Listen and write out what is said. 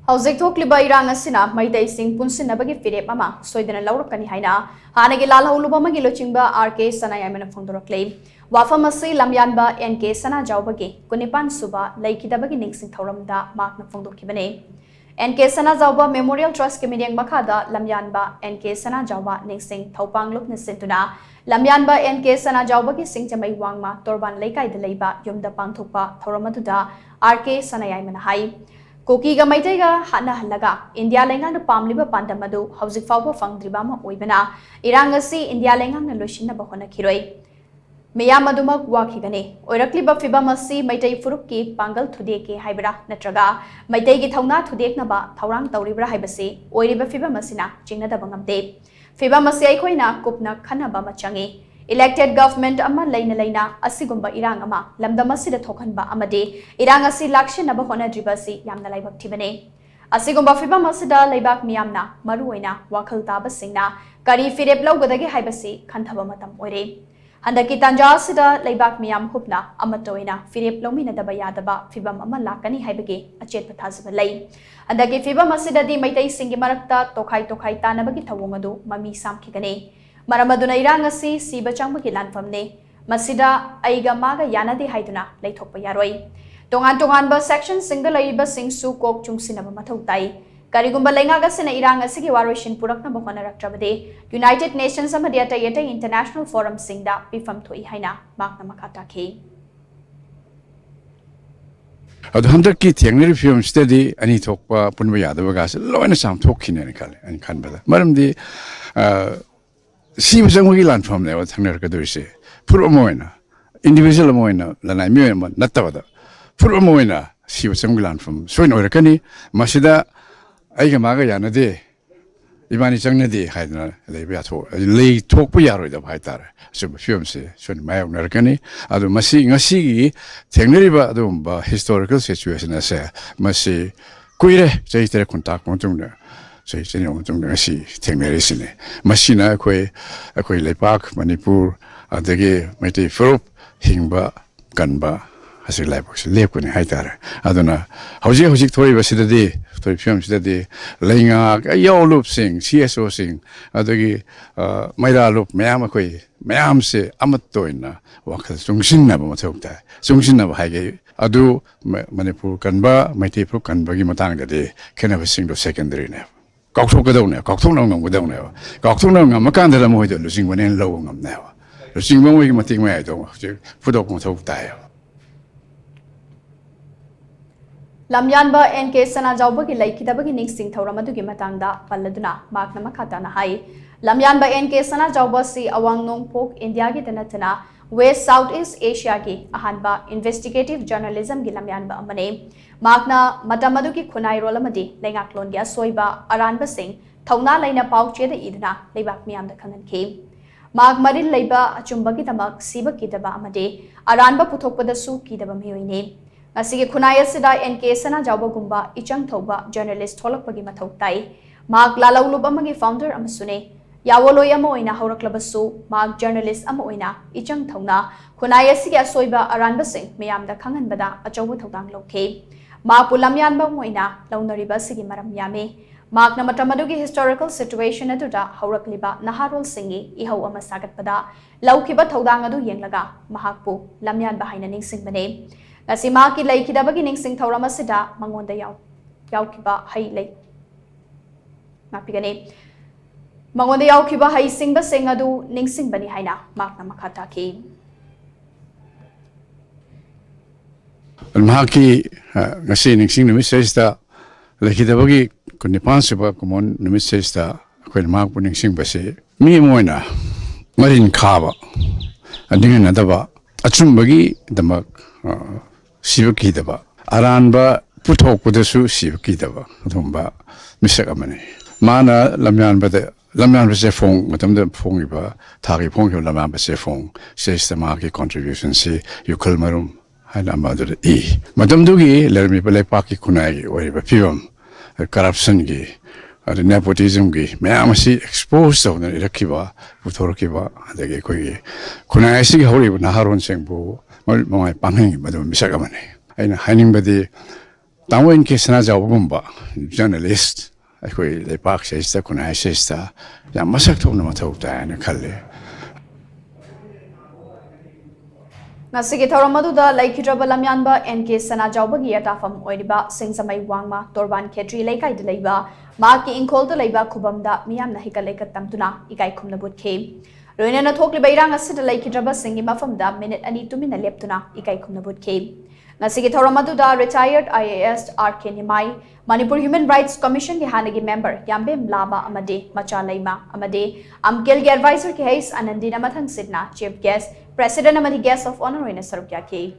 HOUJIK THOKLIBA Irang Asina Meitei Punshinnabagi Phirep ama Shoidana Lourakkani HAINA HANNAGI LALHOULUP amagi LUCHINGBA SANAYAIMA phongdoraklि wafam asi lamyanba NK sana jawbagi kunipan suba laikidabagi ningsing thoramda makna phongdokhibane NK sana jawba Memorial Trust ki mideng makhada lamyanba NK sana jawba ningsing thaupangluk ni sintuna lamyanba NK sana jawbagi singchamai wangma torban laikai da leiba yumda pangthokpa thoramaduda SANAYAIMA hai Koki ga Meitei ga HANNAGI India lengang na pamliba pandamadu HOUJIK fawba phangdriba ma oibana Irang asi India lengang na LUCHINGBA honakiroi Miyam adumak wakhigani oirakliba phibam asi Meitei furuk ki pangal thudeke haibra natraga Meitei gi thauna thudeknaba thaurang tauribra haibasi oiriba phibam asina chingnadaba ngamde phibam asi aikoina kupna khanaba machangi Elected government ama laina asigumba irang ama lamdam asida thokhanba amade irang asi lakshinaba honadribasi yamna laibak thibane asigumba phibam asida laibak miyamna maruoina wakhal taba singna kari phirep lawgadagi haibasi khanthaba matam oire handaki tanja asida laibak miyam hupna amatoina phirep lawmina daba yadaba phibam ama lakani haibage achet pathazaba lai handaki phibam asida di Meitei singi marakta tokhai tanabagi thawong adu mami samkhigane Maramaduna Irang asi siba changmagi lanfamne masida aiga maga yanade haiduna leithokpa yaroi tongan ba section single laiba singsu kok chungsinaba mathau tai karigumba lengaga sina Irang asigi waroishin purakna bohanaraktrabade United Nations amadi yata international forum singda pifam thoi haina makna makata ke adu handak ki thengri film study ani thokpa punba yadaba gas loina sam thokhine ani kale ani khanbada maramdi Si was land from there, what Hanagadi put a moina, individual moina, Lanai Mima, Natavada, put a moina, she was land from Shoidana Masida, Aigamaga Yanade, Ivani Jangnadi, Haidna, lay talk Puyaro of Haitar, so film say, Shoid Lourakkani, Adu Masi, Ngasigi, Teneriba Dumba, historical situation as a Masi, Quire, Jay contact Montuna. So it's any of them see technology. Machina, Lepak, Manipur, Adagi, Meitei Phirep, HING, Ganba, as a labbox, Lake when Haitara. I don't know. HOUJIK Tory was the day, Tory films the day, laying a LALHOULUP sing, CSO sing, Adagi, LALHOULUP, Mayam say, Amatoina, Waka, Punshinnabagi Phirep, Punshinnabagi Adu, Manipur, Ganba, Meitei Phirep, Ganbagi Matanga day, can have a single secondary name. Cocktogadona, Cocktonong with Donau, Cocktonong, Macandra Moid, losing one in low on now. Losing one way, Mating way, I don't put up on top tile. Lamyanba NK sana jawbagi laikidabagi ningsing thawramadugi matangda palladuna makna makatana hai Lamyanba NK sana jawbasi awang nongpok India gi tanatana West Southeast Asia gi ahanba investigative journalism gi lamyanba amane Makna matamadugi khunai rolamadi lengaklon gi soiba aranba sing thauna laina pauche da idna leibak miyam da khanganki Mag maril leiba achumbagi tamak siba kidaba amade aranba puthokpada su kidaba miyoine Asigi khunai asida NK sana jawba gumba ichang thoba journalist tholakpagi mathau tai Mag LALHOULUP amagi founder amasune Yawoloi ama oina horaklabasu mag journalist ama oina ichang thauna khunai asigi asoiba aranba sing miyam da khanganbada achawba thodang lokhe Ma pulamyanba moina launariba sigi maram yame Mag namatamadugi historical situation aduda haurakliba naharol singi ihau ama sagatpada laukiba thodang adu yenglaga mahakpu lamyanba haina ningsingbane ngasi ma ki laikidabagi ningsing thawrama sida mangonda yaukiba hai lai mapigane mangonda yaukiba hai singba sing adu ningsingbani haina makna makhata ki Almaki ngasi ningsing numi sesta laikidabagi kunipan siba kumon numi sesta akoil mak bu ningsing base mi moina marin khaba adinga nadaba achumbagi damak Sivaki daba aranba puthok pudasu sivaki daba thumba misak amane mana lamyan se phong matam da phong iba thagi phong yo lamyan se phong systema ki contribution se yukal marum haina amadu e matam dugi lermi balai paki kunai oi ba phibam corruption gi ade nepotism gi mayam si expose to na rakiba puthorokiba adege koi kunai si hori na haron sengbu My panning, but Misagamani. And Haining Badi Tamo in case na jawgumba journalist akhoi lepak sesta kunai sesta ya masak thona mathau ta na khalle Ngasigi Thoramadu Laikidraba Lamyanba NK Sana Jawbagi Atafam Oidiba Singsamai Wangma Torban Ketri Laikai Delaiba Maki Inkol Delaiba Kubamda Miam Nahika Leka Tamtuna Ikai Kumnabut K. Ruinana THOKLIBA Irang Asina Laikidraba Singi Mafamda Minute Ani Tumina Leptuna Ikai Kumnabut K. Ngasigi Thoramadu retired IAS RK Nimai Manipur Human Rights Commission ki HANNAGI member Yambem Laba Amade Machalaima Amade Amkel ki advisor ki Hais Anandina Mathang Sidna Chief Guest President Amadi Guest of Honor in Sarukya K.